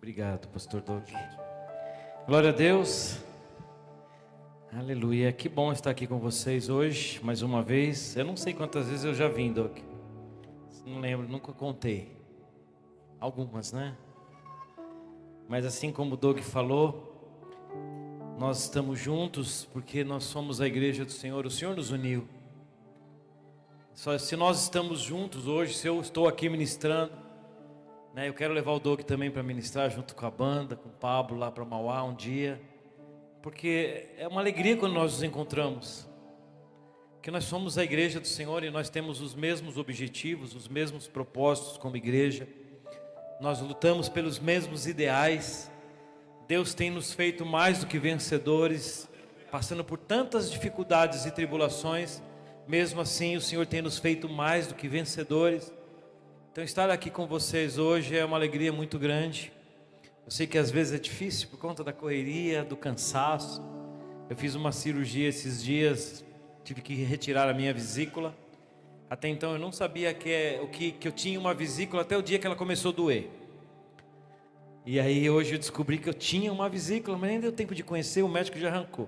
Obrigado, pastor Doug. Glória a Deus. Aleluia. Que bom estar aqui com vocês hoje, mais uma vez. Eu não sei quantas vezes eu já vim, Doug. Não lembro, nunca contei. Algumas, né? Mas assim como o Doug falou, nós estamos juntos porque nós somos a igreja do Senhor. O Senhor nos uniu. Só se nós estamos juntos hoje, se eu estou aqui ministrando, né, eu quero levar o Doug também para ministrar junto com a banda, com o Pablo lá para Mauá um dia, porque é uma alegria quando nós nos encontramos, que nós somos a igreja do Senhor e nós temos os mesmos objetivos, os mesmos propósitos como igreja, nós lutamos pelos mesmos ideais. Deus tem nos feito mais do que vencedores, passando por tantas dificuldades e tribulações, mesmo assim o Senhor tem nos feito mais do que vencedores. Então estar aqui com vocês hoje é uma alegria muito grande. Eu sei que às vezes é difícil por conta da correria, do cansaço. Eu fiz uma cirurgia esses dias, tive que retirar a minha vesícula. Até então eu não sabia que eu tinha uma vesícula até o dia que ela começou a doer. E aí hoje eu descobri que eu tinha uma vesícula, mas nem deu tempo de conhecer, o médico já arrancou.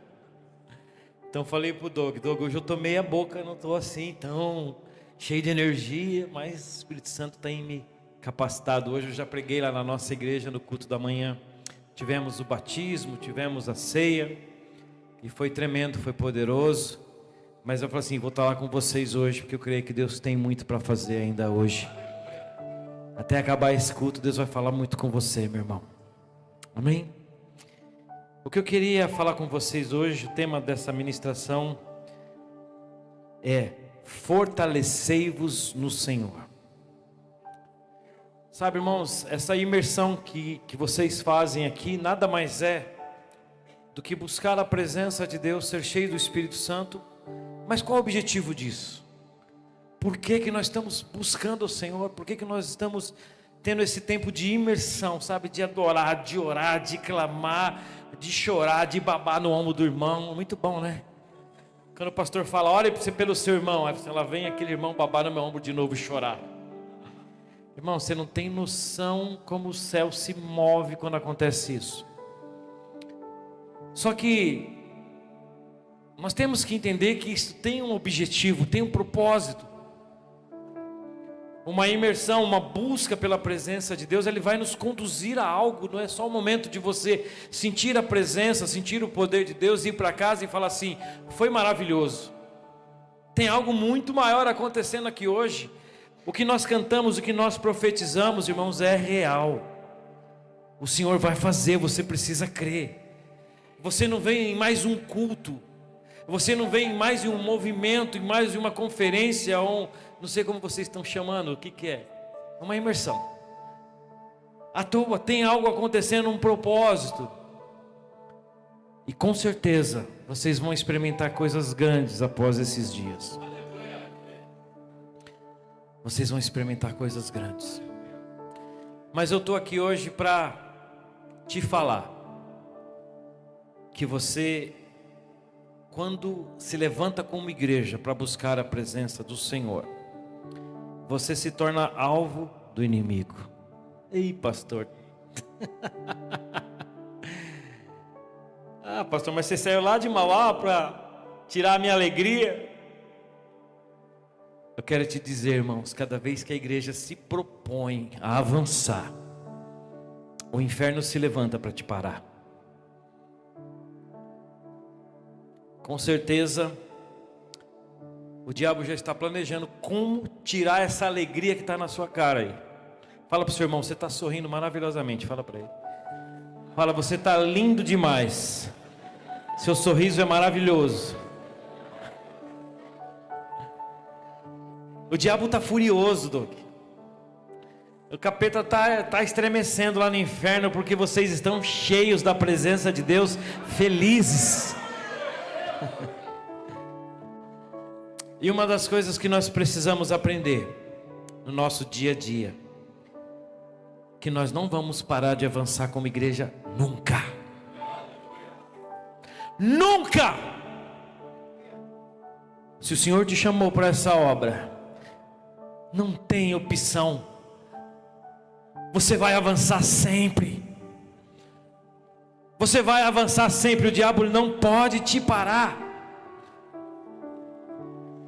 Então falei pro Doug, hoje eu tô meia boca, não tô assim tão cheio de energia, mas o Espírito Santo tem me capacitado. Hoje eu já preguei lá na nossa igreja no culto da manhã. Tivemos o batismo, tivemos a ceia, e foi tremendo, foi poderoso. Mas eu falei assim, vou estar lá com vocês hoje, porque eu creio que Deus tem muito para fazer ainda hoje. Até acabar esse culto, Deus vai falar muito com você, meu irmão. Amém? O que eu queria falar com vocês hoje, o tema dessa ministração é: fortalecei-vos no Senhor. Sabe, irmãos, essa imersão que vocês fazem aqui nada mais é do que buscar a presença de Deus, ser cheio do Espírito Santo. Mas qual é o objetivo disso? Por que nós estamos buscando o Senhor? Por que nós estamos tendo esse tempo de imersão, sabe? De adorar, de orar, de clamar, de chorar, de babar no ombro do irmão. Muito bom, né? Quando o pastor fala, olhe pelo seu irmão, aí ela vem aquele irmão babar no meu ombro de novo e chorar. Irmão, você não tem noção como o céu se move quando acontece isso. Só que nós temos que entender que isso tem um objetivo, tem um propósito. Uma imersão, uma busca pela presença de Deus, Ele vai nos conduzir a algo. Não é só o momento de você sentir a presença, sentir o poder de Deus, ir para casa e falar assim, foi maravilhoso. Tem algo muito maior acontecendo aqui hoje. O que nós cantamos, o que nós profetizamos, irmãos, é real. O Senhor vai fazer, você precisa crer. Você não vem em mais um culto, você não vem em mais um movimento, em mais uma conferência, ou não sei como vocês estão chamando, o que é? É uma imersão. À toa, tem algo acontecendo, um propósito. E com certeza, vocês vão experimentar coisas grandes após esses dias. Vocês vão experimentar coisas grandes. Mas eu estou aqui hoje para te falar que você, quando se levanta como igreja para buscar a presença do Senhor, você se torna alvo do inimigo. Ei, pastor. Ah, pastor, mas você saiu lá de Mauá para tirar a minha alegria. Eu quero te dizer, irmãos, cada vez que a igreja se propõe a avançar, o inferno se levanta para te parar. Com certeza, o diabo já está planejando como tirar essa alegria que está na sua cara aí. Fala para o seu irmão, você está sorrindo maravilhosamente, fala para ele. Fala, você está lindo demais. Seu sorriso é maravilhoso. O diabo está furioso, Doug. O capeta está estremecendo lá no inferno, porque vocês estão cheios da presença de Deus, felizes. E uma das coisas que nós precisamos aprender no nosso dia a dia, que nós não vamos parar de avançar como igreja nunca. Nunca! Se o Senhor te chamou para essa obra, não tem opção. Você vai avançar sempre. Você vai avançar sempre, o diabo não pode te parar.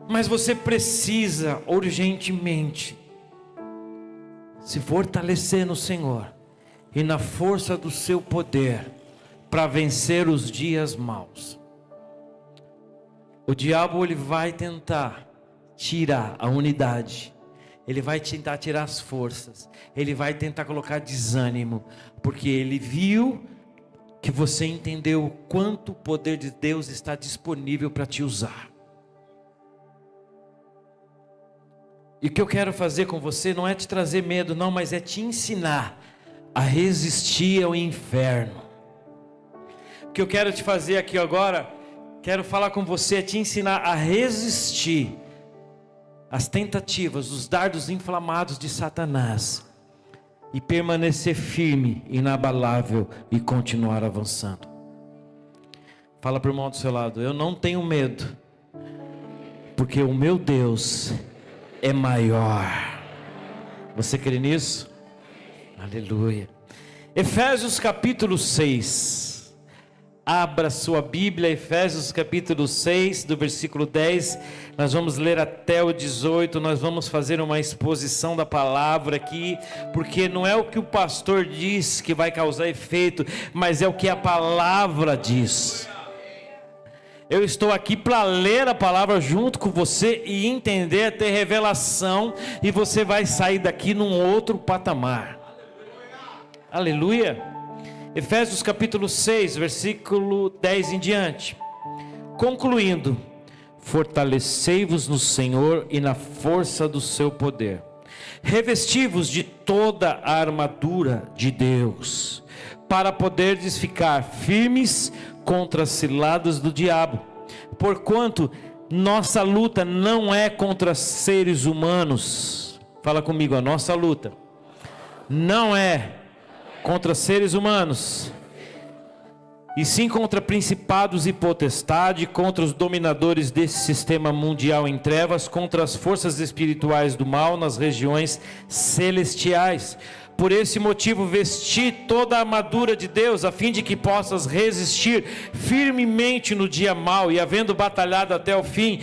Mas você precisa urgentemente se fortalecer no Senhor e na força do seu poder para vencer os dias maus. O diabo ele vai tentar tirar a unidade, ele vai tentar tirar as forças, ele vai tentar colocar desânimo, porque ele viu que você entendeu o quanto o poder de Deus está disponível para te usar. E o que eu quero fazer com você não é te trazer medo, não, mas é te ensinar a resistir ao inferno. O que eu quero te fazer aqui agora, quero falar com você, é te ensinar a resistir às tentativas, os dardos inflamados de Satanás, e permanecer firme, inabalável e continuar avançando. Fala para o irmão do seu lado: eu não tenho medo, porque o meu Deus é maior. Você crê nisso? Aleluia. Efésios capítulo 6. Abra sua Bíblia, Efésios capítulo 6, do versículo 10. Nós vamos ler até o 18. Nós vamos fazer uma exposição da palavra aqui, porque não é o que o pastor diz que vai causar efeito, mas é o que a palavra diz. Eu estou aqui para ler a palavra junto com você e entender, ter revelação, e você vai sair daqui num outro patamar. Aleluia. Efésios capítulo 6, versículo 10 em diante. Concluindo: fortalecei-vos no Senhor e na força do seu poder. Revesti-vos de toda a armadura de Deus, para poderdes ficar firmes contra as ciladas do diabo. Porquanto nossa luta não é contra seres humanos. Fala comigo, a nossa luta não é contra seres humanos, e sim contra principados e potestades, contra os dominadores desse sistema mundial em trevas, contra as forças espirituais do mal nas regiões celestiais. Por esse motivo, vesti toda a armadura de Deus, a fim de que possas resistir firmemente no dia mau, e havendo batalhado até o fim,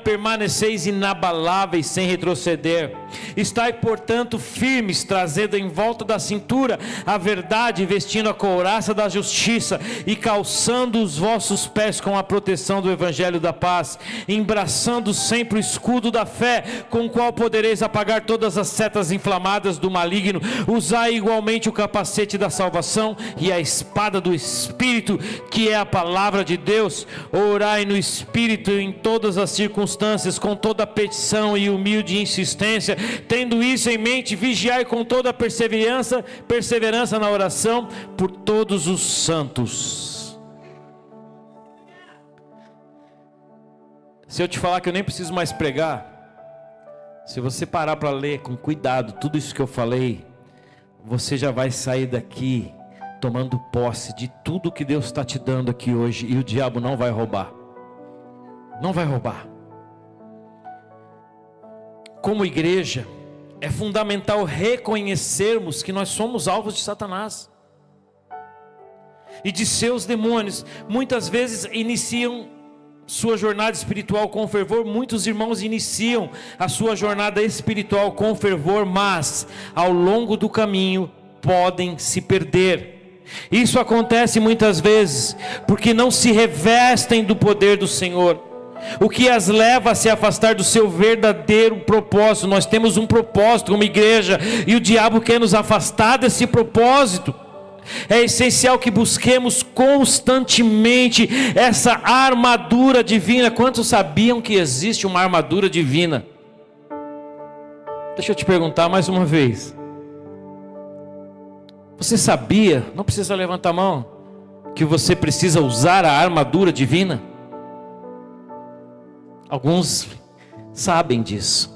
permaneceis inabaláveis sem retroceder. Estai, portanto, firmes, trazendo em volta da cintura a verdade, vestindo a couraça da justiça, e calçando os vossos pés com a proteção do evangelho da paz, embraçando sempre o escudo da fé, com o qual podereis apagar todas as setas inflamadas do maligno. Usai igualmente o capacete da salvação e a espada do Espírito, que é a palavra de Deus. Orai no Espírito em todas as circunstâncias, com toda petição e humilde insistência. Tendo isso em mente, vigiai com toda perseverança na oração por todos os santos. Se eu te falar que eu nem preciso mais pregar, se você parar para ler com cuidado tudo isso que eu falei, você já vai sair daqui tomando posse de tudo que Deus está te dando aqui hoje, e o diabo não vai roubar. Não vai roubar. Como igreja, é fundamental reconhecermos que nós somos alvos de Satanás e de seus demônios. Muitas vezes iniciam sua jornada espiritual com fervor. Muitos irmãos iniciam a sua jornada espiritual com fervor, mas ao longo do caminho podem se perder. Isso acontece muitas vezes porque não se revestem do poder do Senhor, o que as leva a se afastar do seu verdadeiro propósito. Nós temos um propósito como igreja, e o diabo quer nos afastar desse propósito. É essencial que busquemos constantemente essa armadura divina. Quantos sabiam que existe uma armadura divina? Deixa eu te perguntar mais uma vez. Você sabia, não precisa levantar a mão, que você precisa usar a armadura divina? Alguns sabem disso.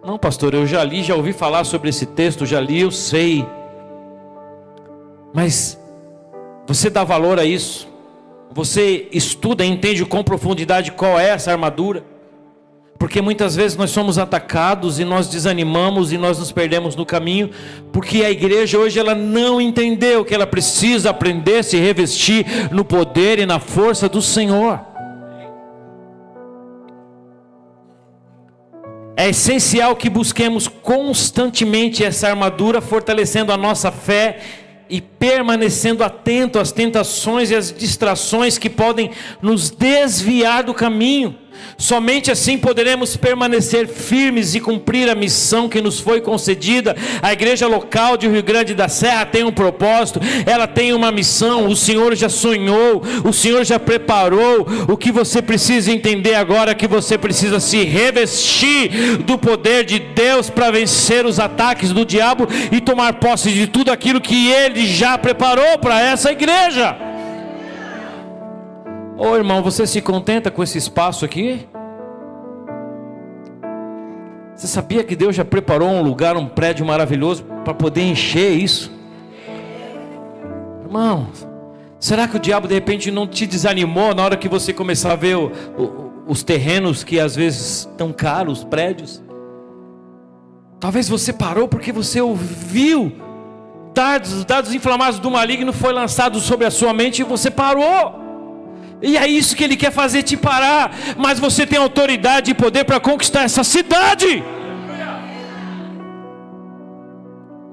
Não, pastor, eu já li, já ouvi falar sobre esse texto, já li, eu sei. Mas você dá valor a isso? Você estuda e entende com profundidade qual é essa armadura? Porque muitas vezes nós somos atacados e nós desanimamos e nós nos perdemos no caminho, porque a igreja hoje ela não entendeu que ela precisa aprender a se revestir no poder e na força do Senhor. É essencial que busquemos constantemente essa armadura, fortalecendo a nossa fé e permanecendo atento às tentações e às distrações que podem nos desviar do caminho. Somente assim poderemos permanecer firmes e cumprir a missão que nos foi concedida. A igreja local de Rio Grande da Serra tem um propósito, ela tem uma missão. O Senhor já sonhou, o Senhor já preparou. O que você precisa entender agora é que você precisa se revestir do poder de Deus para vencer os ataques do diabo e tomar posse de tudo aquilo que Ele já preparou para essa igreja. Ô irmão, você se contenta com esse espaço aqui? Você sabia que Deus já preparou um lugar, um prédio maravilhoso para poder encher isso? Irmão, será que o diabo de repente não te desanimou na hora que você começar a ver os terrenos que às vezes estão caros, os prédios? Talvez você parou porque você ouviu dados inflamados do maligno foi lançado sobre a sua mente e você parou. E é isso que ele quer fazer, te parar. Mas você tem autoridade e poder para conquistar essa cidade.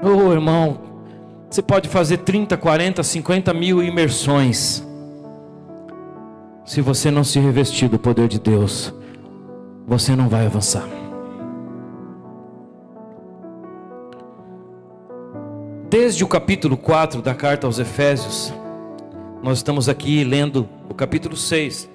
Oh irmão, você pode fazer 30, 40, 50 mil imersões. Se você não se revestir do poder de Deus, você não vai avançar. Desde o capítulo 4 da carta aos Efésios, nós estamos aqui lendo o capítulo 6,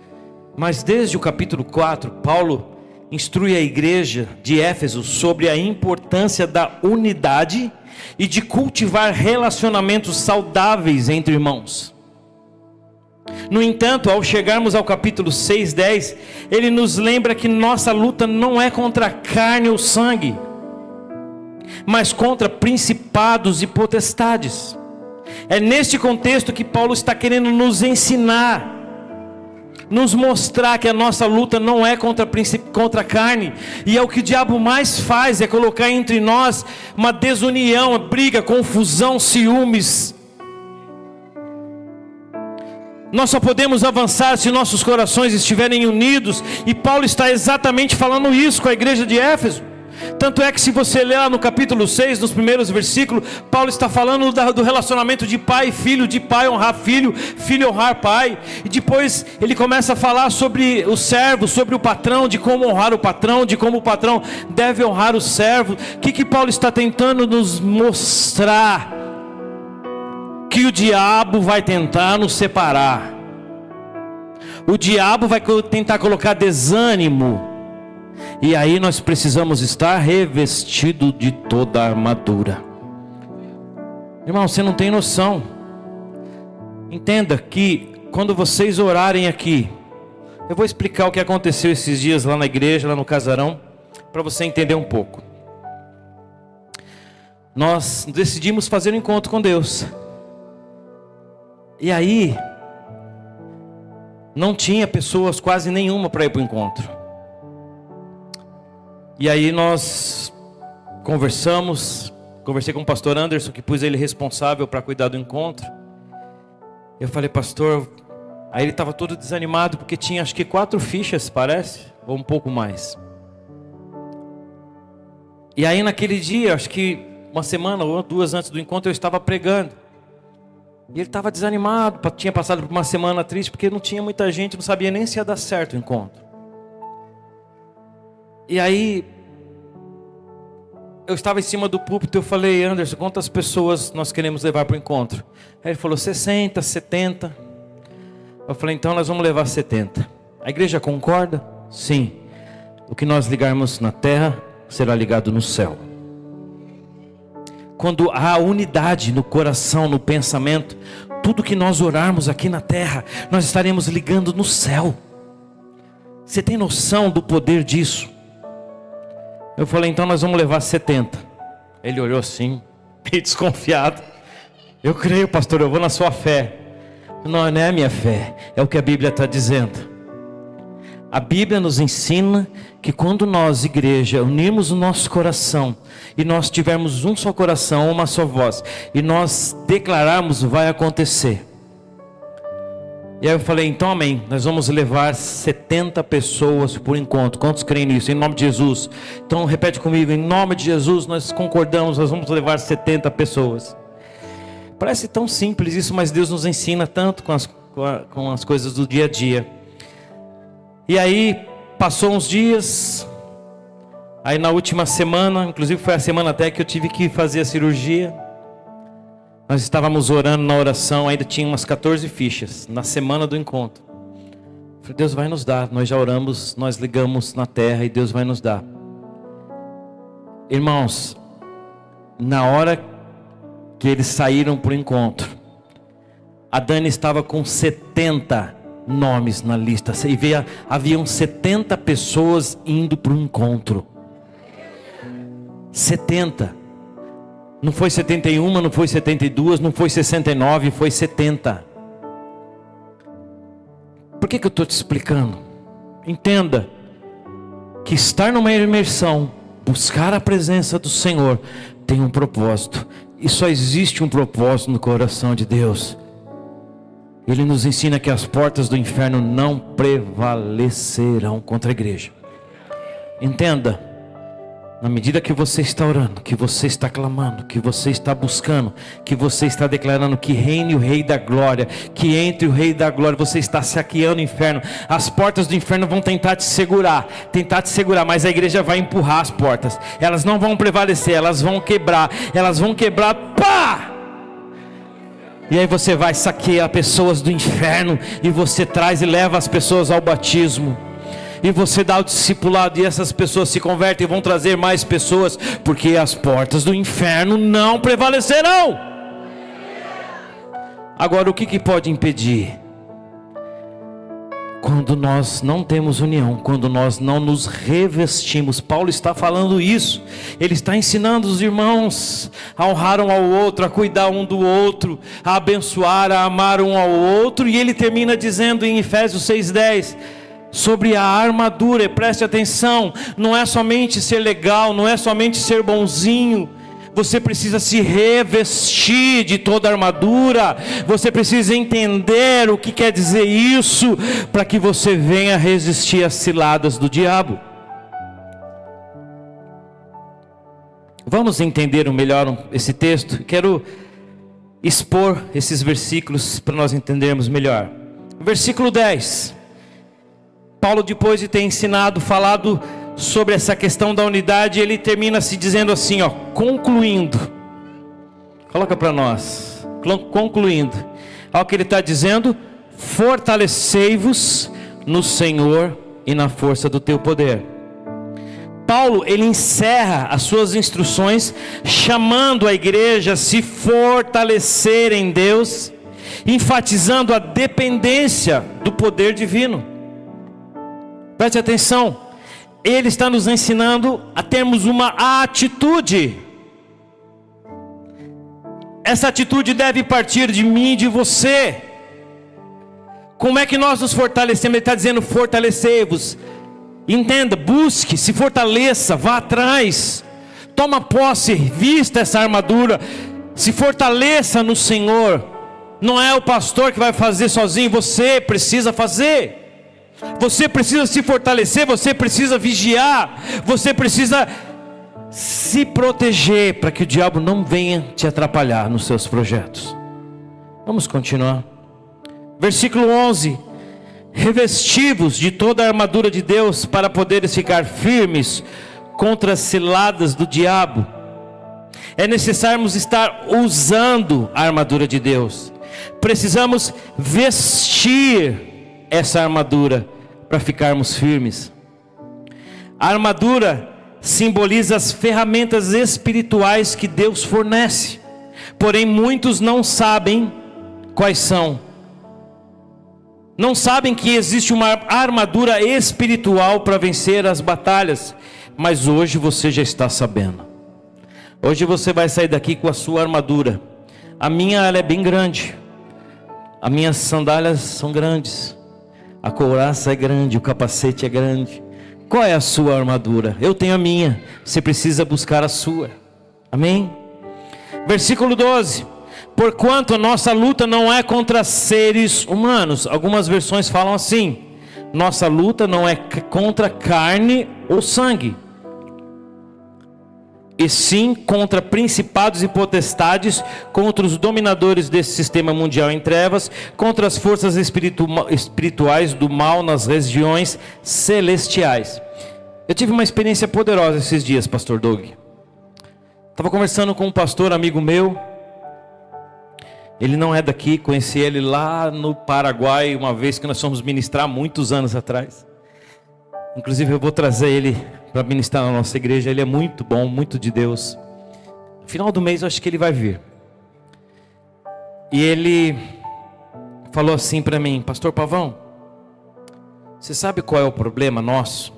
mas desde o capítulo 4, Paulo instrui a igreja de Éfeso sobre a importância da unidade e de cultivar relacionamentos saudáveis entre irmãos. No entanto, ao chegarmos ao capítulo 6, 10, ele nos lembra que nossa luta não é contra a carne ou sangue, mas contra principados e potestades. É neste contexto que Paulo está querendo nos ensinar, nos mostrar que a nossa luta não é contra a carne, e é o que o diabo mais faz, é colocar entre nós uma desunião, briga, confusão, ciúmes. Nós só podemos avançar se nossos corações estiverem unidos, e Paulo está exatamente falando isso com a igreja de Éfeso. Tanto é que se você ler lá no capítulo 6, nos primeiros versículos, Paulo está falando do relacionamento de pai e filho, de pai honrar filho, filho honrar pai. E depois ele começa a falar sobre o servo, sobre o patrão, de como honrar o patrão, de como o patrão deve honrar o servo. O que Paulo está tentando nos mostrar? Que o diabo vai tentar nos separar. O diabo vai tentar colocar desânimo. E aí nós precisamos estar revestido de toda a armadura. Irmão, você não tem noção. Entenda que quando vocês orarem aqui, eu vou explicar o que aconteceu esses dias lá na igreja, lá no casarão, para você entender um pouco. Nós decidimos fazer um encontro com Deus. E aí não tinha pessoas quase nenhuma para ir para o encontro. E aí nós conversei com o pastor Anderson, que pus ele responsável para cuidar do encontro. Eu falei, pastor, aí ele estava todo desanimado, porque tinha acho que 4 fichas, parece, ou um pouco mais. E aí naquele dia, acho que uma semana ou 2 antes do encontro, eu estava pregando. E ele estava desanimado, tinha passado por uma semana triste, porque não tinha muita gente, não sabia nem se ia dar certo o encontro. E aí, eu estava em cima do púlpito, eu falei, Anderson, quantas pessoas nós queremos levar para o encontro? Aí ele falou, 60, 70. Eu falei, então nós vamos levar 70. A igreja concorda? Sim. O que nós ligarmos na terra, será ligado no céu. Quando há unidade no coração, no pensamento, tudo que nós orarmos aqui na terra, nós estaremos ligando no céu. Você tem noção do poder disso? Eu falei, então nós vamos levar 70. Ele olhou assim, meio desconfiado. Eu creio, pastor, eu vou na sua fé. Não é a minha fé, é o que a Bíblia está dizendo. A Bíblia nos ensina que quando nós, igreja, unirmos o nosso coração, e nós tivermos um só coração, uma só voz, e nós declararmos, vai acontecer. E aí eu falei, então amém, nós vamos levar 70 pessoas por encontro. Quantos creem nisso? Em nome de Jesus. Então repete comigo, em nome de Jesus nós concordamos, nós vamos levar 70 pessoas. Parece tão simples isso, mas Deus nos ensina tanto com as coisas do dia a dia. E aí, passou uns dias, aí na última semana, inclusive foi a semana até que eu tive que fazer a cirurgia. Nós estávamos orando na oração, ainda tinha umas 14 fichas, na semana do encontro. Eu falei, Deus vai nos dar, nós já oramos, nós ligamos na terra e Deus vai nos dar. Irmãos, na hora que eles saíram para o encontro, a Dani estava com 70 nomes na lista, e haviam 70 pessoas indo para o encontro. 70. Não foi 71, não foi 72, não foi 69, foi 70. Por que eu estou te explicando? Entenda que estar numa imersão, buscar a presença do Senhor, tem um propósito. E só existe um propósito no coração de Deus. Ele nos ensina que as portas do inferno não prevalecerão contra a igreja. Entenda, na medida que você está orando, que você está clamando, que você está buscando, que você está declarando que reine o Rei da Glória, que entre o Rei da Glória, você está saqueando o inferno. As portas do inferno vão tentar te segurar, mas a igreja vai empurrar as portas. Elas não vão prevalecer, elas vão quebrar, pá! E aí você vai saquear pessoas do inferno, e você traz e leva as pessoas ao batismo, e você dá o discipulado, e essas pessoas se convertem e vão trazer mais pessoas, porque as portas do inferno não prevalecerão. Agora, o que pode impedir? Quando nós não temos união, quando nós não nos revestimos. Paulo está falando isso, ele está ensinando os irmãos a honrar um ao outro, a cuidar um do outro, a abençoar, a amar um ao outro. E ele termina dizendo em Efésios 6:10 sobre a armadura. E preste atenção, não é somente ser legal, não é somente ser bonzinho. Você precisa se revestir de toda a armadura. Você precisa entender o que quer dizer isso, para que você venha resistir às ciladas do diabo. Vamos entender melhor esse texto. Quero expor esses versículos para nós entendermos melhor. Versículo 10. Paulo, depois de ter falado sobre essa questão da unidade, ele termina se dizendo assim, concluindo. Coloca para nós, concluindo. Olha o que ele está dizendo: fortalecei-vos no Senhor e na força do teu poder. Paulo, ele encerra as suas instruções chamando a igreja a se fortalecer em Deus, enfatizando a dependência do poder divino. Preste atenção, ele está nos ensinando a termos uma atitude. Essa atitude deve partir de mim e de você. Como é que nós nos fortalecemos? Ele está dizendo: fortalecei-vos. Entenda, busque, se fortaleça, vá atrás, toma posse, vista essa armadura, se fortaleça no Senhor. Não é o pastor que vai fazer sozinho, você precisa fazer. Você precisa se fortalecer, você precisa vigiar, você precisa se proteger, para que o diabo não venha te atrapalhar nos seus projetos. Vamos continuar. Versículo 11: revesti-vos de toda a armadura de Deus, para poderes ficar firmes contra as ciladas do diabo. É necessário estar usando a armadura de Deus. Precisamos vestir essa armadura para ficarmos firmes. A armadura simboliza as ferramentas espirituais que Deus fornece, porém muitos não sabem quais são. Não sabem que existe uma armadura espiritual para vencer as batalhas, mas hoje você já está sabendo. Hoje você vai sair daqui com a sua armadura. A minha, ela é bem grande. As minhas sandálias são grandes. A couraça é grande, o capacete é grande. Qual é a sua armadura? Eu tenho a minha. Você precisa buscar a sua. Amém? Versículo 12. Porquanto a nossa luta não é contra seres humanos. Algumas versões falam assim: nossa luta não é contra carne ou sangue, e sim contra principados e potestades, contra os dominadores desse sistema mundial em trevas, contra as forças espirituais do mal nas regiões celestiais. Eu tive uma experiência poderosa esses dias, pastor Doug. Estava conversando com um pastor amigo meu. Ele não é daqui, conheci ele lá no Paraguai, uma vez que nós fomos ministrar muitos anos atrás. Inclusive eu vou trazer ele para ministrar na nossa igreja. Ele é muito bom, muito de Deus. No final do mês eu acho que ele vai vir. E ele falou assim para mim: pastor Pavão, você sabe qual é o problema nosso?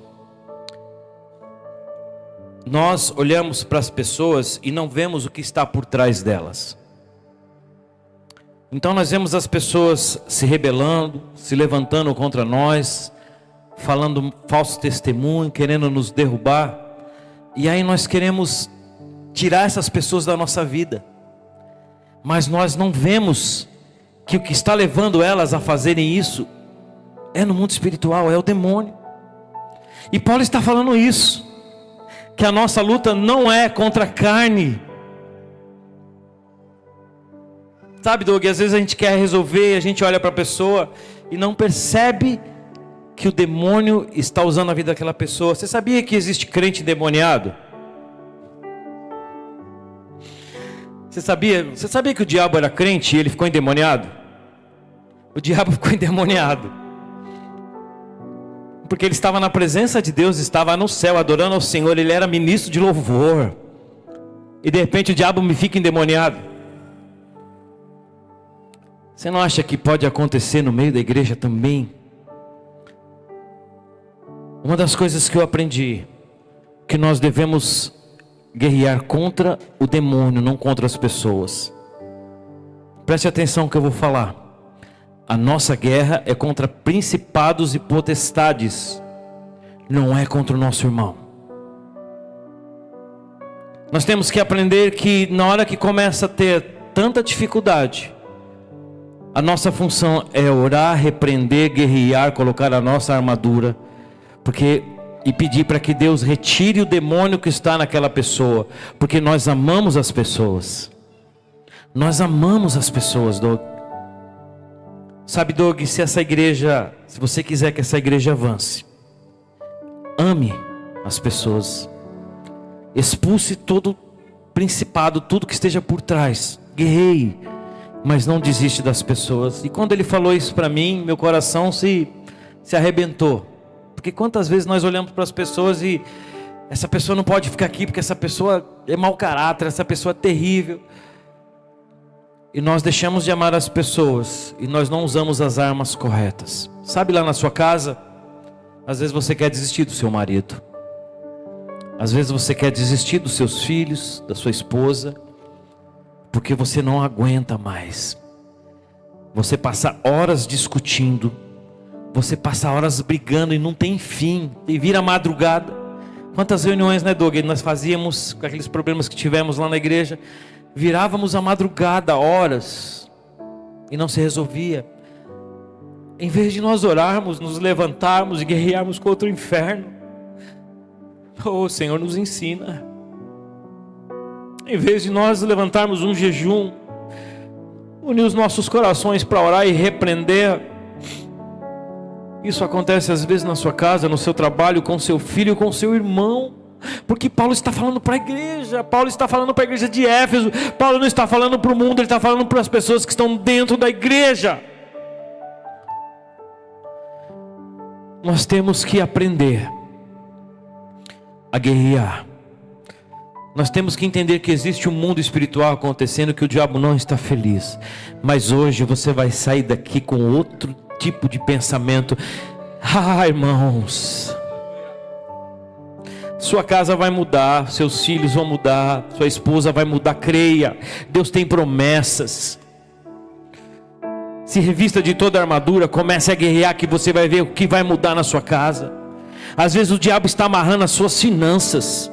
Nós olhamos para as pessoas e não vemos o que está por trás delas. Então nós vemos as pessoas se rebelando, se levantando contra nós, falando falso testemunho, querendo nos derrubar. E aí nós queremos tirar essas pessoas da nossa vida. Mas nós não vemos que o que está levando elas a fazerem isso é no mundo espiritual, é o demônio. E Paulo está falando isso, que a nossa luta não é contra a carne. Sabe, Doug, às vezes a gente quer resolver, a gente olha para a pessoa e não percebe que o demônio está usando a vida daquela pessoa. Você sabia que existe crente endemoniado? Você sabia que o diabo era crente e ele ficou endemoniado? O diabo ficou endemoniado porque ele estava na presença de Deus, estava no céu adorando ao Senhor, ele era ministro de louvor, e de repente o diabo me fica endemoniado. Você não acha que pode acontecer no meio da igreja também? Uma das coisas que eu aprendi, que nós devemos guerrear contra o demônio, não contra as pessoas. Preste atenção no que eu vou falar. A nossa guerra é contra principados e potestades, não é contra o nosso irmão. Nós temos que aprender que na hora que começa a ter tanta dificuldade, a nossa função é orar, repreender, guerrear, colocar a nossa armadura, e pedir para que Deus retire o demônio que está naquela pessoa, porque nós amamos as pessoas. Nós amamos as pessoas, Doug. Sabe, Doug, se você quiser que essa igreja avance, ame as pessoas, expulse todo principado, tudo que esteja por trás, guerreie, mas não desiste das pessoas. E quando ele falou isso para mim, meu coração se arrebentou, porque quantas vezes nós olhamos para as pessoas e essa pessoa não pode ficar aqui porque essa pessoa é mau caráter, essa pessoa é terrível, e nós deixamos de amar as pessoas e nós não usamos as armas corretas. Sabe, lá na sua casa, às vezes você quer desistir do seu marido, às vezes você quer desistir dos seus filhos, da sua esposa, porque você não aguenta mais. Você passa horas discutindo, você passa horas brigando e não tem fim, e vira madrugada. Quantas reuniões, né, Doug, nós fazíamos com aqueles problemas que tivemos lá na igreja, virávamos a madrugada, horas, e não se resolvia. Em vez de nós orarmos, nos levantarmos e guerrearmos contra o inferno, o Senhor nos ensina. Em vez de nós levantarmos um jejum, unir os nossos corações para orar e repreender. Isso acontece às vezes na sua casa, no seu trabalho, com seu filho, com seu irmão. Porque Paulo está falando para a igreja, Paulo está falando para a igreja de Éfeso, Paulo não está falando para o mundo, ele está falando para as pessoas que estão dentro da igreja. Nós temos que aprender a guerrear. Nós temos que entender que existe um mundo espiritual acontecendo, que o diabo não está feliz. Mas hoje você vai sair daqui com outro tipo de pensamento. Irmãos, sua casa vai mudar, seus filhos vão mudar, sua esposa vai mudar, creia. Deus tem promessas. Se revista de toda a armadura, comece a guerrear, que você vai ver o que vai mudar na sua casa. Às vezes o diabo está amarrando as suas finanças.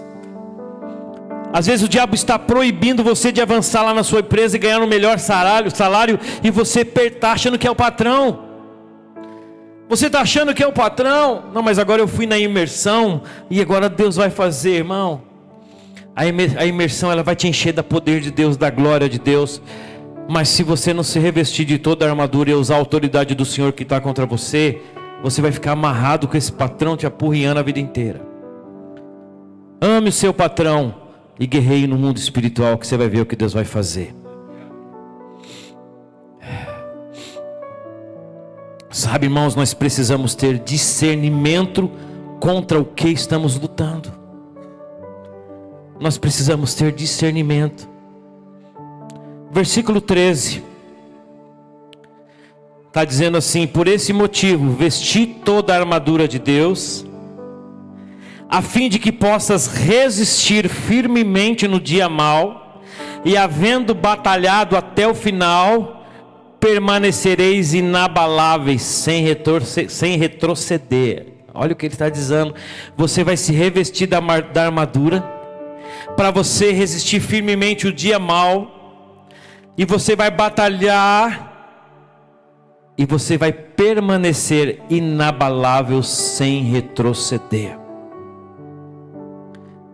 Às vezes o diabo está proibindo você de avançar lá na sua empresa e ganhar um melhor salário, e você está achando que é o patrão. Você está achando que é o patrão? Não, mas agora eu fui na imersão e agora Deus vai fazer, irmão. A imersão, ela vai te encher do poder de Deus, da glória de Deus. Mas se você não se revestir de toda a armadura e usar a autoridade do Senhor que está contra você, você vai ficar amarrado com esse patrão te apurrinhando a vida inteira. Ame o seu patrão e guerreie no mundo espiritual, que você vai ver o que Deus vai fazer. Sabe, irmãos, nós precisamos ter discernimento contra o que estamos lutando. Nós precisamos ter discernimento. Versículo 13 está dizendo assim: por esse motivo, vesti toda a armadura de Deus, a fim de que possas resistir firmemente no dia mau, e havendo batalhado até o final, permanecereis inabaláveis, sem retroceder. Olha o que ele está dizendo. Você vai se revestir da armadura, para você resistir firmemente o dia mau, e você vai batalhar, e você vai permanecer inabalável, sem retroceder.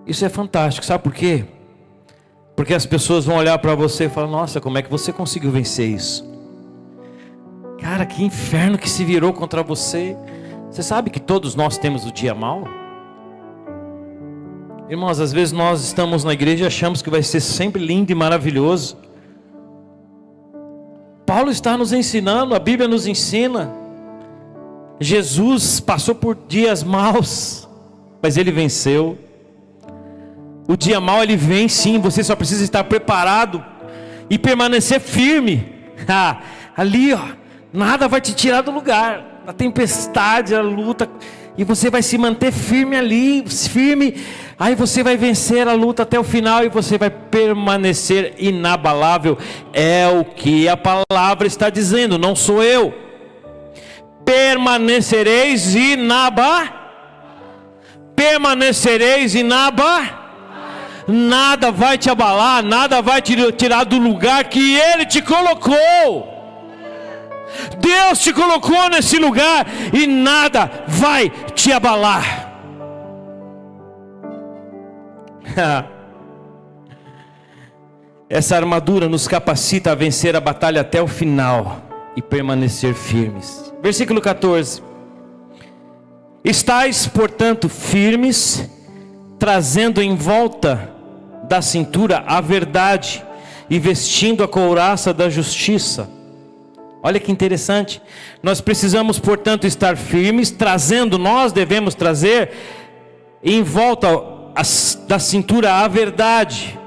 Isso é fantástico, sabe por quê? Porque as pessoas vão olhar para você e falar: nossa, como é que você conseguiu vencer isso? Cara, que inferno que se virou contra você. Você sabe que todos nós temos o dia mau? Irmãos, às vezes nós estamos na igreja e achamos que vai ser sempre lindo e maravilhoso. Paulo está nos ensinando, a Bíblia nos ensina. Jesus passou por dias maus, mas ele venceu. O dia mau ele vem sim, você só precisa estar preparado e permanecer firme. Ali, ó, nada vai te tirar do lugar. A tempestade, a luta, e você vai se manter firme ali, firme. Aí você vai vencer a luta até o final, e você vai permanecer inabalável. É o que a palavra está dizendo, não sou eu. Permanecereis permanecereis nada vai te abalar, nada vai te tirar do lugar que Ele te colocou. Deus te colocou nesse lugar, e nada vai te abalar. Essa armadura nos capacita a vencer a batalha até o final e permanecer firmes. Versículo 14: estais, portanto, firmes, trazendo em volta da cintura a verdade, e vestindo a couraça da justiça. Olha que interessante. Nós precisamos, portanto, estar firmes, nós devemos trazer em volta da cintura a verdade.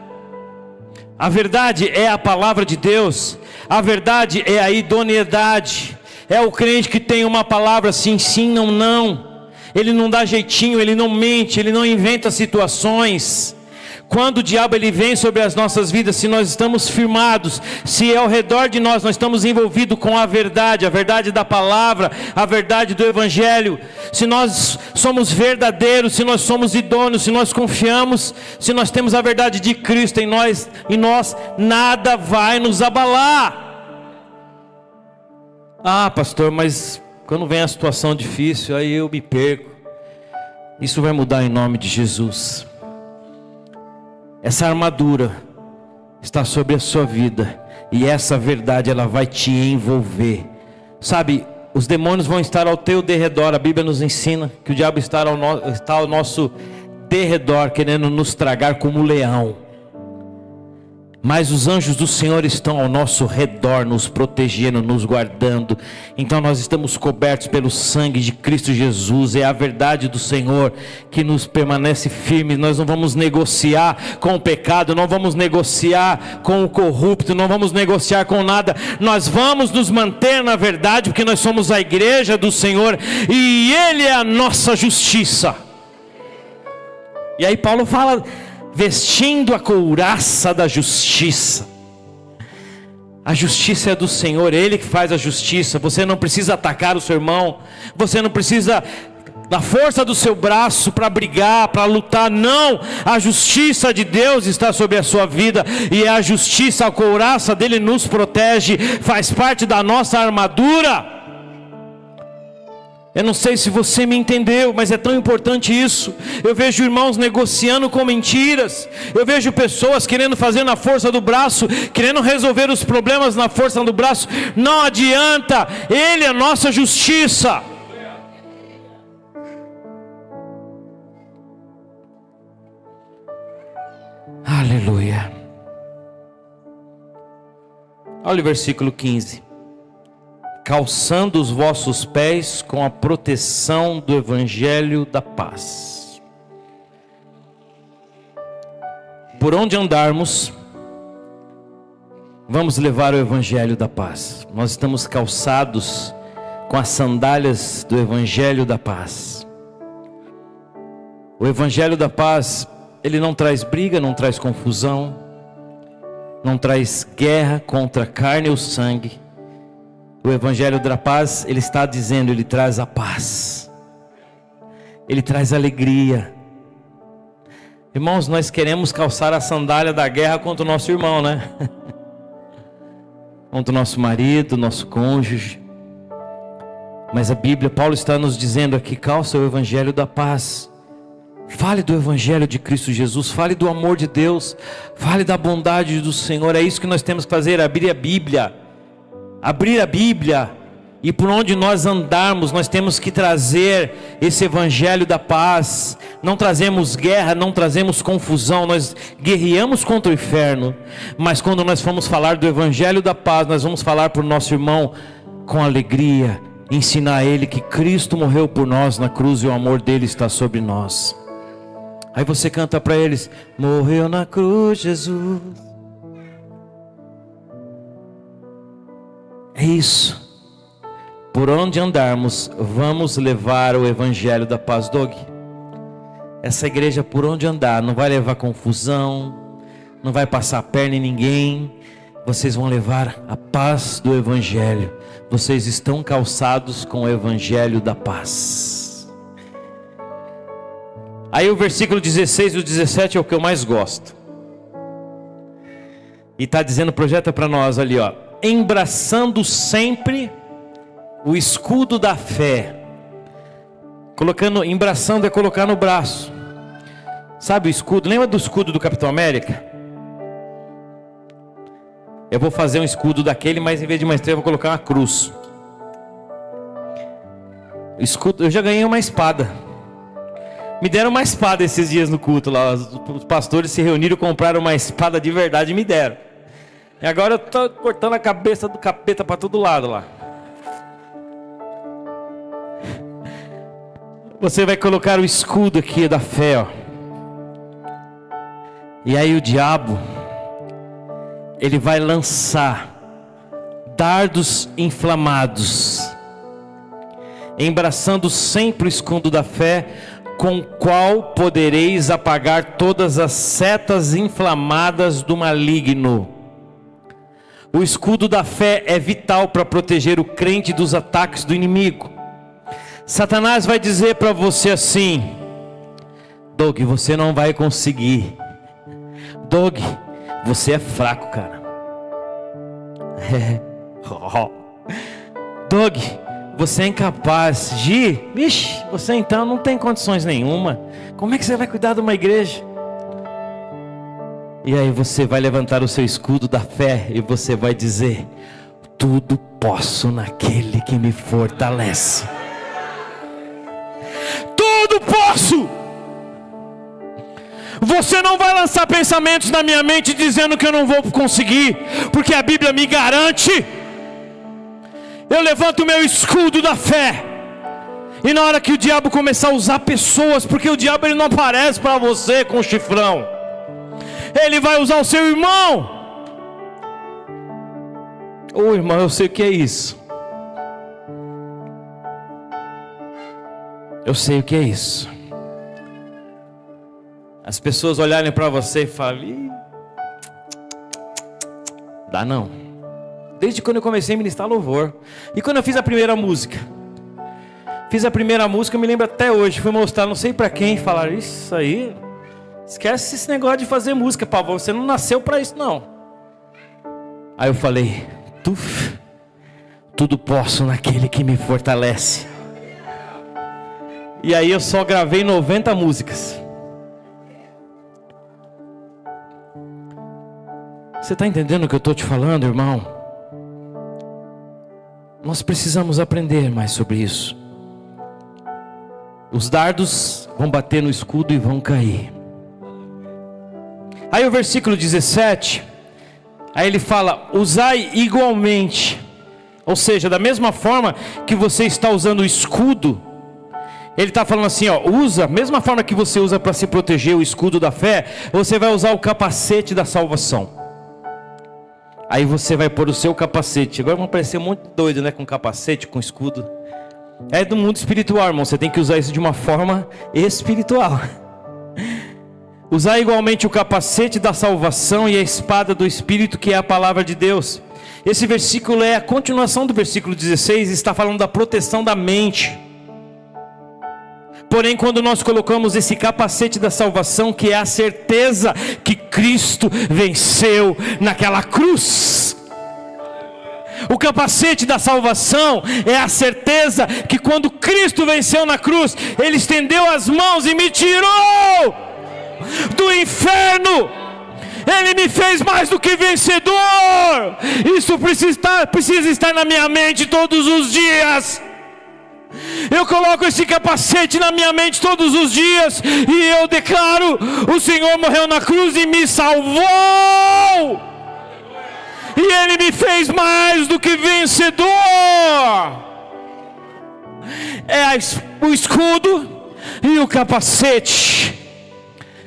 A verdade é a palavra de Deus. A verdade é a idoneidade. É o crente que tem uma palavra sim, sim, não, não. Ele não dá jeitinho, ele não mente, ele não inventa situações. Quando o diabo ele vem sobre as nossas vidas, se nós estamos firmados, se ao redor de nós estamos envolvidos com a verdade da palavra, a verdade do evangelho, se nós somos verdadeiros, se nós somos idôneos, se nós confiamos, se nós temos a verdade de Cristo em nós, nada vai nos abalar. Ah, pastor, mas quando vem a situação difícil, aí eu me perco. Isso vai mudar em nome de Jesus. Essa armadura está sobre a sua vida, e essa verdade ela vai te envolver. Sabe, os demônios vão estar ao teu derredor. A Bíblia nos ensina que o diabo está ao nosso derredor, querendo nos tragar como leão. Mas os anjos do Senhor estão ao nosso redor, nos protegendo, nos guardando. Então nós estamos cobertos pelo sangue de Cristo Jesus. É a verdade do Senhor que nos permanece firme. Nós não vamos negociar com o pecado, não vamos negociar com o corrupto, não vamos negociar com nada. Nós vamos nos manter na verdade, porque nós somos a igreja do Senhor, e Ele é a nossa justiça. E aí Paulo fala: vestindo a couraça da justiça. A justiça é do Senhor, Ele que faz a justiça. Você não precisa atacar o seu irmão, você não precisa da força do seu braço para brigar, para lutar. Não, a justiça de Deus está sobre a sua vida, e é a justiça, a couraça dele nos protege, faz parte da nossa armadura. Eu não sei se você me entendeu, mas é tão importante isso. Eu vejo irmãos negociando com mentiras. Eu vejo pessoas querendo fazer na força do braço, querendo resolver os problemas na força do braço. Não adianta, Ele é a nossa justiça. Aleluia. Olha o versículo 15. Calçando os vossos pés com a proteção do evangelho da paz. Por onde andarmos, vamos levar o evangelho da paz. Nós estamos calçados com as sandálias do evangelho da paz. O evangelho da paz, ele não traz briga, não traz confusão, não traz guerra contra a carne ou sangue. O evangelho da paz, ele está dizendo, ele traz a paz, ele traz alegria. Irmãos, nós queremos calçar a sandália da guerra contra o nosso irmão, né? Contra o nosso marido, nosso cônjuge. Mas a Bíblia, Paulo está nos dizendo aqui, calça o evangelho da paz. Fale do evangelho de Cristo Jesus, fale do amor de Deus, fale da bondade do Senhor. É isso que nós temos que fazer, abrir a Bíblia. Abrir a Bíblia, e por onde nós andarmos, nós temos que trazer esse evangelho da paz. Não trazemos guerra, não trazemos confusão, nós guerreamos contra o inferno. Mas quando nós formos falar do evangelho da paz, nós vamos falar para o nosso irmão com alegria, ensinar a ele que Cristo morreu por nós na cruz e o amor dele está sobre nós. Aí você canta para eles: morreu na cruz Jesus. É isso. Por onde andarmos, vamos levar o evangelho da paz. Doug, essa igreja, por onde andar, não vai levar confusão, não vai passar a perna em ninguém. Vocês vão levar a paz do evangelho. Vocês estão calçados com o evangelho da paz. Aí o versículo 16 e o 17 é o que eu mais gosto. E está dizendo, projeta para nós ali, ó: embraçando sempre o escudo da fé. Embraçando é colocar no braço. Sabe o escudo? Lembra do escudo do Capitão América? Eu vou fazer um escudo daquele, mas em vez de uma estrela eu vou colocar uma cruz. Escudo, eu já ganhei uma espada. Me deram uma espada esses dias no culto lá. Os pastores se reuniram, compraram uma espada de verdade e me deram. E agora eu estou cortando a cabeça do capeta para todo lado lá. Você vai colocar o escudo aqui da fé, ó. E aí o diabo, ele vai lançar dardos inflamados, embraçando sempre o escudo da fé, com o qual podereis apagar todas as setas inflamadas do maligno. O escudo da fé é vital para proteger o crente dos ataques do inimigo. Satanás vai dizer para você assim: Doug, você não vai conseguir. Doug, você é fraco, cara. Doug, você é incapaz. Vixe, você então não tem condições nenhuma. Como é que você vai cuidar de uma igreja? E aí você vai levantar o seu escudo da fé e você vai dizer: tudo posso naquele que me fortalece. Tudo posso. Você não vai lançar pensamentos na minha mente dizendo que eu não vou conseguir, porque a Bíblia me garante. Eu levanto o meu escudo da fé, e na hora que o diabo começar a usar pessoas, porque o diabo ele não aparece para você com chifrão, ele vai usar o seu irmão. Ô irmão, eu sei o que é isso. Eu sei o que é isso. As pessoas olharem para você e falarem: dá não. Desde quando eu comecei a ministrar louvor. E quando eu fiz a primeira música, eu me lembro até hoje. Fui mostrar, não sei pra quem, falaram: isso aí, esquece esse negócio de fazer música, Pavão, você não nasceu pra isso não. Aí eu falei: tudo posso naquele que me fortalece. E aí eu só gravei 90 músicas. Você está entendendo o que eu estou te falando, irmão? Nós precisamos aprender mais sobre isso. Os dardos vão bater no escudo e vão cair. Aí o versículo 17, aí ele fala: usai igualmente. Ou seja, da mesma forma que você está usando o escudo, ele está falando assim, ó, usa, mesma forma que você usa para se proteger o escudo da fé, você vai usar o capacete da salvação. Aí você vai pôr o seu capacete. Agora vão parecer muito doido, né, com capacete, com escudo. É do mundo espiritual, irmão, você tem que usar isso de uma forma espiritual. Usar igualmente o capacete da salvação e a espada do Espírito, que é a palavra de Deus. Esse versículo é a continuação do versículo 16, está falando da proteção da mente. Porém, quando nós colocamos esse capacete da salvação, que é a certeza que Cristo venceu naquela cruz. O capacete da salvação é a certeza que quando Cristo venceu na cruz, Ele estendeu as mãos e me tirou do inferno. Ele me fez mais do que vencedor. Isso precisa estar na minha mente todos os dias. Eu coloco esse capacete na minha mente todos os dias e eu declaro: o Senhor morreu na cruz e me salvou, e Ele me fez mais do que vencedor. É o escudo e o capacete.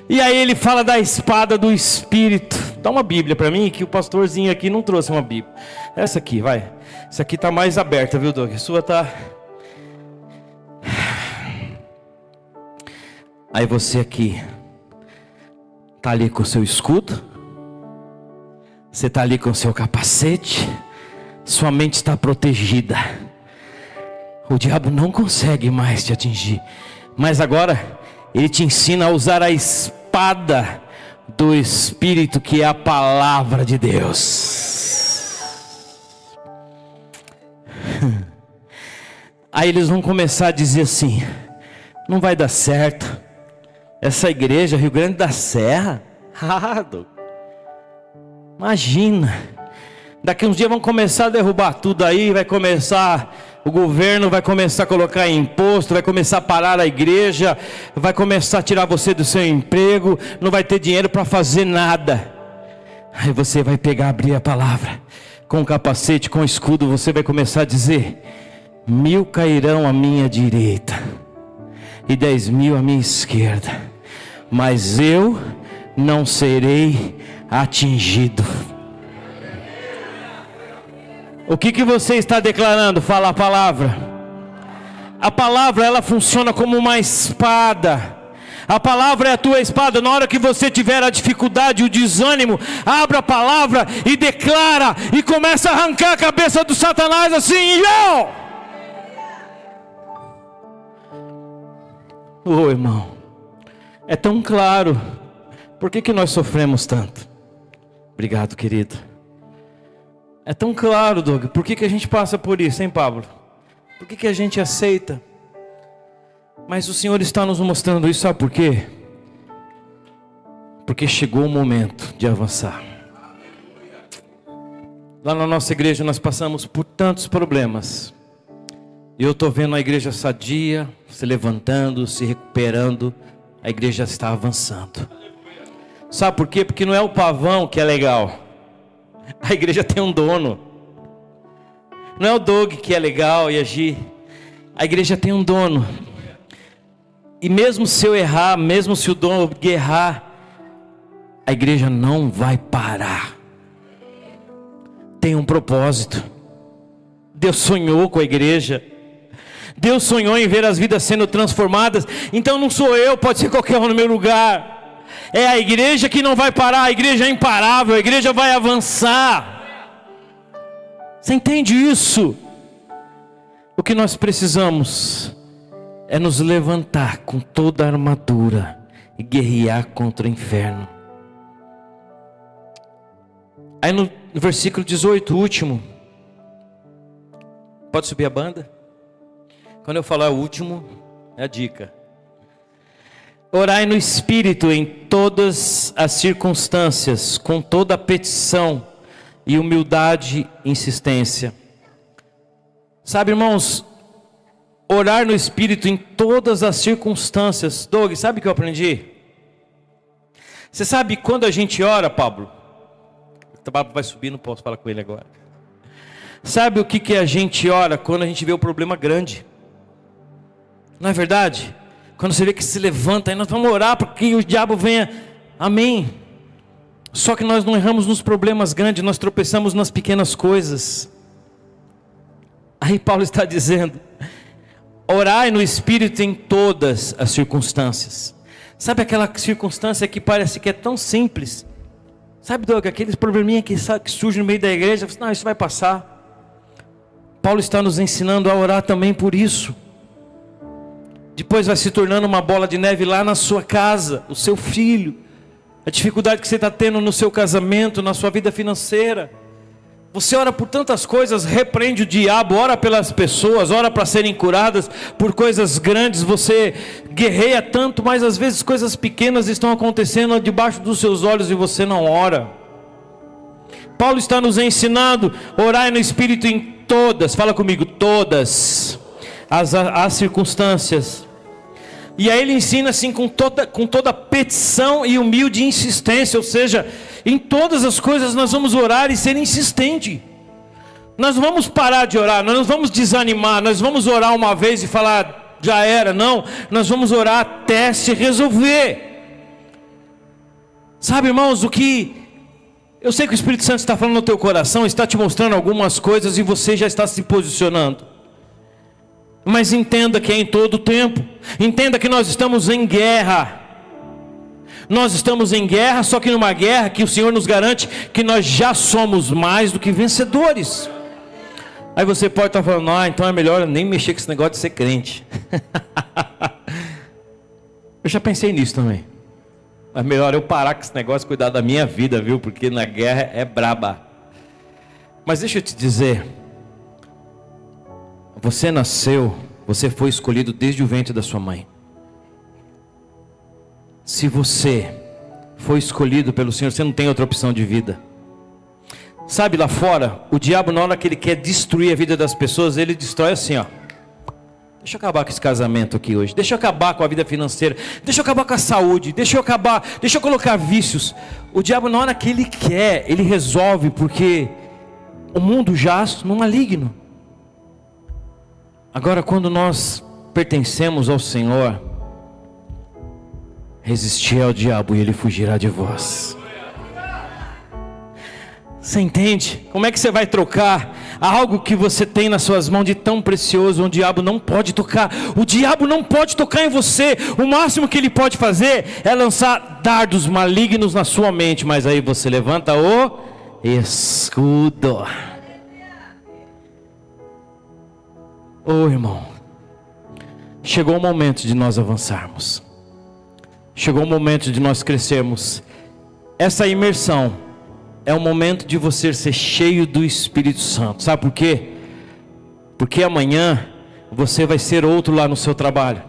E aí ele fala da espada do Espírito. Dá uma Bíblia para mim, que o pastorzinho aqui não trouxe uma Bíblia. Essa aqui, vai. Essa aqui tá mais aberta, viu, Doug? A sua tá... Aí você aqui tá ali com o seu escudo, você tá ali com o seu capacete, sua mente está protegida. O diabo não consegue mais te atingir. Mas agora ele te ensina a usar a espada do Espírito, que é a palavra de Deus. Aí eles vão começar a dizer assim: não vai dar certo. Essa igreja, Rio Grande da Serra, imagina, daqui uns dias vão começar a derrubar tudo aí, vai começar, o governo vai começar a colocar imposto, vai começar a parar a igreja, vai começar a tirar você do seu emprego, não vai ter dinheiro para fazer nada. Aí você vai pegar, abrir a palavra, com o capacete, com o escudo, você vai começar a dizer: 1000 cairão à minha direita e 10.000 à minha esquerda, mas eu não serei atingido. O que você está declarando? Fala a palavra. A palavra, ela funciona como uma espada. A palavra é a tua espada. Na hora que você tiver a dificuldade, o desânimo, abra a palavra e declara, e começa a arrancar a cabeça do Satanás assim. Ô irmão, é tão claro. Por que nós sofremos tanto? Obrigado, querido. É tão claro, Doug. Por que a gente passa por isso, hein, Pablo? Por que a gente aceita? Mas o Senhor está nos mostrando isso, sabe por quê? Porque chegou o momento de avançar. Lá na nossa igreja nós passamos por tantos problemas. E eu estou vendo a igreja sadia, se levantando, se recuperando. A igreja está avançando. Sabe por quê? Porque não é o Pavão que é legal. A igreja tem um dono. Não é o Doug que é legal e agir. A igreja tem um dono. E mesmo se eu errar, mesmo se o dono errar, a igreja não vai parar. Tem um propósito. Deus sonhou com a igreja. Deus sonhou em ver as vidas sendo transformadas. Então não sou eu, pode ser qualquer um no meu lugar. É a igreja que não vai parar. A igreja é imparável, a igreja vai avançar. Você entende isso? O que nós precisamos é nos levantar com toda a armadura e guerrear contra o inferno. Aí no versículo 18, o último. Pode subir a banda? Quando eu falar o último, é a dica. Orai no Espírito em todas as circunstâncias, com toda a petição e humildade e insistência. Sabe, irmãos, orar no Espírito em todas as circunstâncias. Doug, sabe o que eu aprendi? Você sabe quando a gente ora, Pablo? O Pablo vai subir, não posso falar com ele agora. Sabe o que a gente ora quando a gente vê o problema grande? Não é verdade? Quando você vê que se levanta, aí nós vamos orar para que o diabo venha. Amém. Só que nós não erramos nos problemas grandes, nós tropeçamos nas pequenas coisas. Aí Paulo está dizendo: orai no Espírito em todas as circunstâncias. Sabe aquela circunstância que parece que é tão simples? Sabe, Doug, aqueles probleminha que surge no meio da igreja, não, isso vai passar. Paulo está nos ensinando a orar também por isso. Depois vai se tornando uma bola de neve lá na sua casa, o seu filho, a dificuldade que você está tendo no seu casamento, na sua vida financeira. Você ora por tantas coisas, repreende o diabo, ora pelas pessoas, ora para serem curadas por coisas grandes, você guerreia tanto, mas às vezes coisas pequenas estão acontecendo debaixo dos seus olhos e você não ora. Paulo está nos ensinando, orar no Espírito em todas, fala comigo, todas as circunstâncias. E aí ele ensina assim com toda petição e humilde insistência, ou seja, em todas as coisas nós vamos orar e ser insistente. Nós não vamos parar de orar, nós não vamos desanimar, nós vamos orar uma vez e falar, já era, não. Nós vamos orar até se resolver. Sabe, irmãos, eu sei que o Espírito Santo está falando no teu coração, está te mostrando algumas coisas e você já está se posicionando. Mas entenda que é em todo o tempo. Entenda que nós estamos em guerra. Nós estamos em guerra, só que numa guerra que o Senhor nos garante que nós já somos mais do que vencedores. Aí você pode estar falando, então é melhor eu nem mexer com esse negócio de ser crente. Eu já pensei nisso também. É melhor eu parar com esse negócio e cuidar da minha vida, viu? Porque na guerra é braba. Mas deixa eu te dizer, você nasceu, você foi escolhido desde o ventre da sua mãe. Se você foi escolhido pelo Senhor, você não tem outra opção de vida. Sabe, lá fora, o diabo, na hora que ele quer destruir a vida das pessoas, ele destrói assim, ó. Deixa eu acabar com esse casamento aqui hoje. Deixa eu acabar com a vida financeira. Deixa eu acabar com a saúde. Deixa eu colocar vícios. O diabo, na hora que ele quer, ele resolve, porque o mundo jaz no maligno. Agora, quando nós pertencemos ao Senhor, resistir ao diabo e ele fugirá de vós. Você entende? Como é que você vai trocar algo que você tem nas suas mãos de tão precioso, onde o diabo não pode tocar? O diabo não pode tocar em você. O máximo que ele pode fazer é lançar dardos malignos na sua mente, mas aí você levanta o escudo. Irmão, chegou o momento de nós avançarmos. Chegou o momento de nós crescermos. Essa imersão é o momento de você ser cheio do Espírito Santo. Sabe por quê? Porque amanhã você vai ser outro lá no seu trabalho.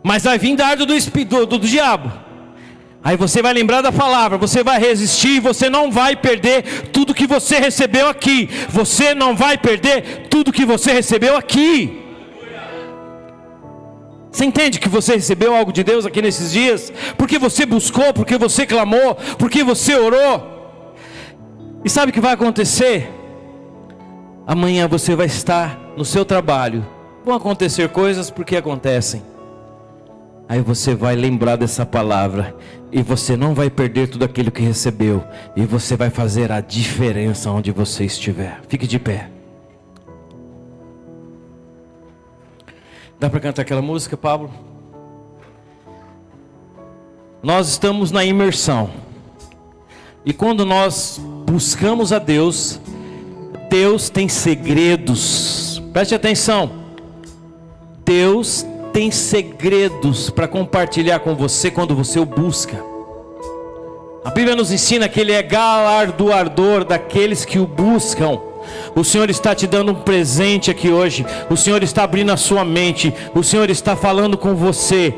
Mas vai vir dardo do diabo. Aí você vai lembrar da palavra, você vai resistir, você não vai perder tudo que você recebeu aqui. Você não vai perder tudo que você recebeu aqui. Você entende que você recebeu algo de Deus aqui nesses dias? Porque você buscou, porque você clamou, porque você orou. E sabe o que vai acontecer? Amanhã você vai estar no seu trabalho. Vão acontecer coisas porque acontecem. Aí você vai lembrar dessa palavra. E você não vai perder tudo aquilo que recebeu. E você vai fazer a diferença onde você estiver. Fique de pé. Dá para cantar aquela música, Pablo? Nós estamos na imersão. E quando nós buscamos a Deus, Deus tem segredos. Preste atenção. Deus tem segredos para compartilhar com você quando você o busca. A Bíblia nos ensina que Ele é galardoador daqueles que o buscam. O Senhor está te dando um presente aqui hoje. O Senhor está abrindo a sua mente. O Senhor está falando com você.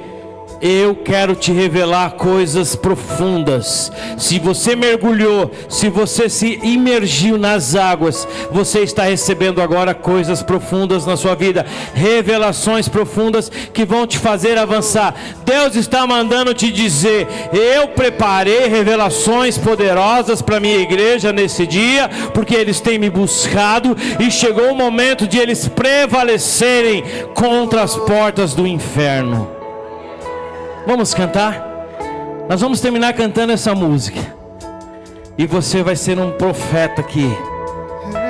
Eu quero te revelar coisas profundas. Se você mergulhou, se você se imergiu nas águas, você está recebendo agora coisas profundas na sua vida, revelações profundas que vão te fazer avançar. Deus está mandando te dizer: eu preparei revelações poderosas para minha igreja nesse dia, porque eles têm me buscado e chegou o momento de eles prevalecerem contra as portas do inferno. Vamos cantar? Nós vamos terminar cantando essa música. E você vai ser um profeta aqui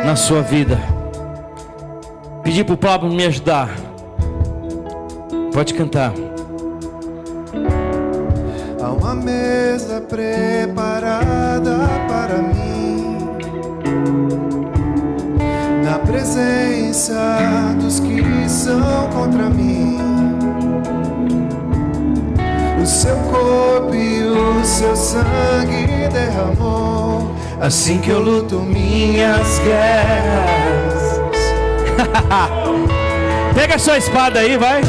na sua vida. Pedir para o Pablo me ajudar. Pode cantar. Há uma mesa preparada para mim, na presença dos que são contra mim. O seu corpo e o seu sangue derramou, assim que eu luto minhas guerras. Pega a sua espada aí, vai.